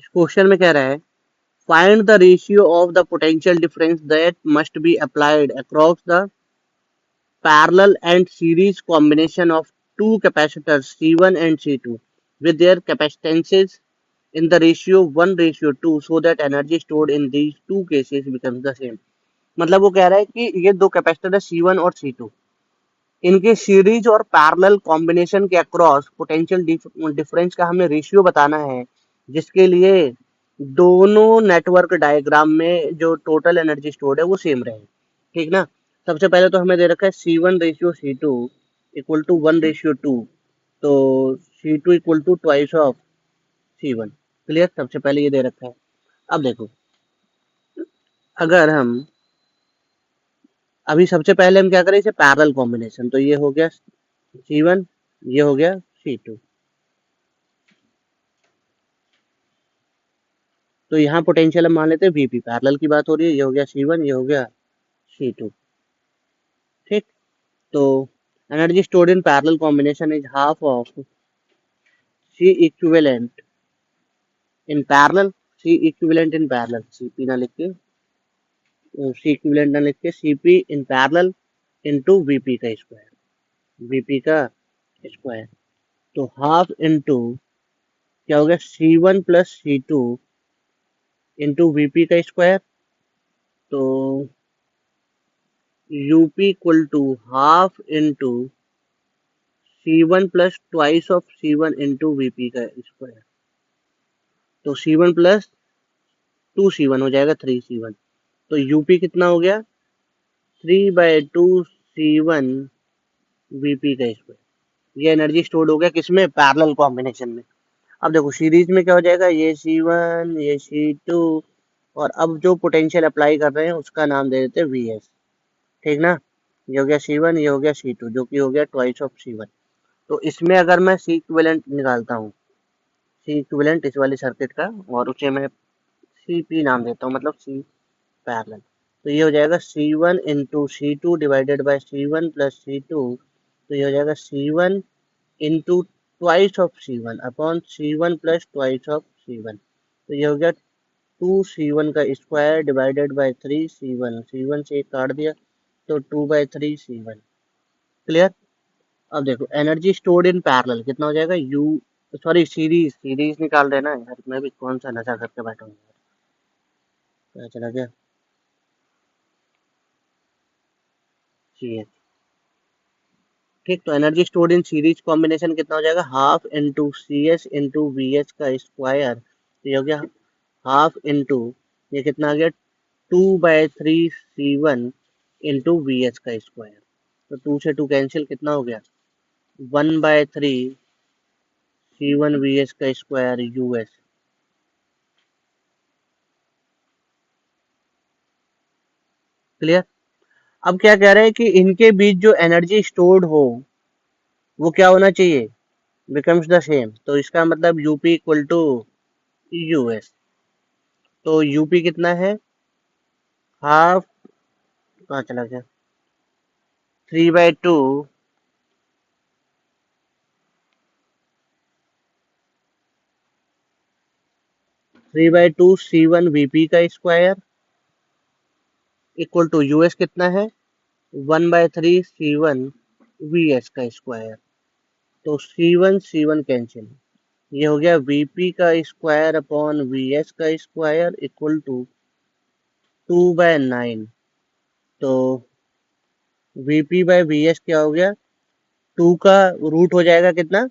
Question में कह रहा है find the ratio of the potential difference that must be applied across the parallel and series combination of two capacitors C1 and C2 with their capacitances in the ratio 1:2 so that energy stored in these two cases becomes the same. मतलब वो कह रहा है कि ये दो capacitor है C1 और C2, इनके सीरीज और पैरेलल कॉम्बिनेशन के अक्रॉस पोटेंशियल डिफरेंस का हमें रेशियो बताना है, जिसके लिए दोनों नेटवर्क डायग्राम में जो टोटल एनर्जी स्टोर्ड है वो सेम रहे। ठीक ना। सबसे पहले तो हमें दे रखा है C1:C2 इक्वल टू 1:2, तो C2 equal to twice of C1। Clear. सबसे पहले ये दे रखा है। अब देखो, अगर हम अभी सबसे पहले हम क्या करें, इसे पैरेलल कॉम्बिनेशन, तो ये हो गया C1, ये हो गया C2। तो यहाँ पोटेंशियल हम मान लेते हैं Vp, पैरेलल की बात हो रही है, ये हो गया C1, ये हो गया C2। ठीक। तो energy stored in parallel combination is half of C equivalent in parallel, C equivalent in parallel, Cp ना लिख के, C इक्विवेलेंट ना लिख के Cp in parallel into Vp का स्क्वायर, Vp का स्क्वायर। तो हाफ इनटू क्या हो गया C1 plus C2 into Vp का स्क्वायर, तो UP equal to half into C1 plus twice of C1 into Vp का स्क्वायर, तो C1 प्लस 2C1 हो जाएगा 3C1। तो यूपी कितना हो गया 3/2C1 Vp का स्क्वायर। ये एनर्जी स्टोर्ड हो गया किसमें, पैरेलल कॉम्बिनेशन में। अब देखो सीरीज में क्या हो जाएगा, ये C1 ये C2, और अब जो पोटेंशियल अप्लाई कर रहे हैं उसका नाम दे देते हैं Vs। ठीक ना। ये हो गया C1, ये हो गया C2, जो कि हो गया ट्वाइस ऑफ C1। तो इसमें अगर मैं सी इक्विवेलेंट निकालता हूँ, सी इक्विवेलेंट इस वाली सर्किट का, और उसे मैं सी पी नाम देता हूँ, मतलब सी पैरेलल, तो ये हो जाएगा C1 into C2 divided by C1 plus C2, तो ये हो जाएगा C1 into twice of C1 upon C1 plus twice of C1, तो ये हो गया 2C1 का square divided by 3C1, C1 से एक काट दिया तो 2/3C1। क्लियर। अब देखो एनर्जी स्टोर्ड इन पैरेलल कितना हो जाएगा, यू सॉरी सीरीज निकाल रहे हैं ना यार, मैं भी कौन सा नशा करके बैठा हूँ यार, क्या चला गया सी। ठीक। तो energy stored in series combination कितना हो जाएगा, half into C S into V H का स्क्वायर, तो ये हो गया हाफ इंटू, ये कितना आ गया 2/3C1 इंटू वी एच का स्क्वायर, तो 2 से 2 कैंसिल, कितना हो गया 1/3C1 वी एच का स्क्वायर यू एस। क्लियर। अब क्या कह रहे हैं कि इनके बीच जो एनर्जी स्टोर्ड हो वो क्या होना चाहिए, बिकम्स द सेम, तो इसका मतलब यूपी इक्वल टू यूएस। तो यूपी कितना है, हाफ, कहाँ चला गया, 3/2 C1 वीपी का स्क्वायर इक्वल टू यूएस कितना है 1/3 C1 वीएस का स्क्वायर, तो C1 कैंसिल, ये हो गया वीपी का स्क्वायर अपॉन वीएस का स्क्वायर इक्वल टू 2/9। तो वीपी बाय वीएस क्या हो गया, 2 का रूट हो जाएगा कितना,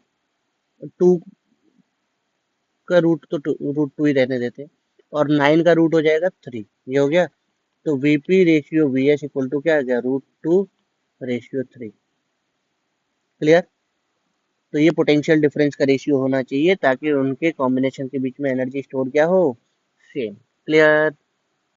2 का रूट तो रूट 2 ही रहने देते, और 9 का रूट हो जाएगा 3, ये हो गया। तो VP ratio VS equal to क्या आ गया, √2/3। क्लियर। तो ये पोटेंशियल डिफरेंस का रेशियो होना चाहिए ताकि उनके कॉम्बिनेशन के बीच में एनर्जी स्टोर क्या हो, सेम। क्लियर।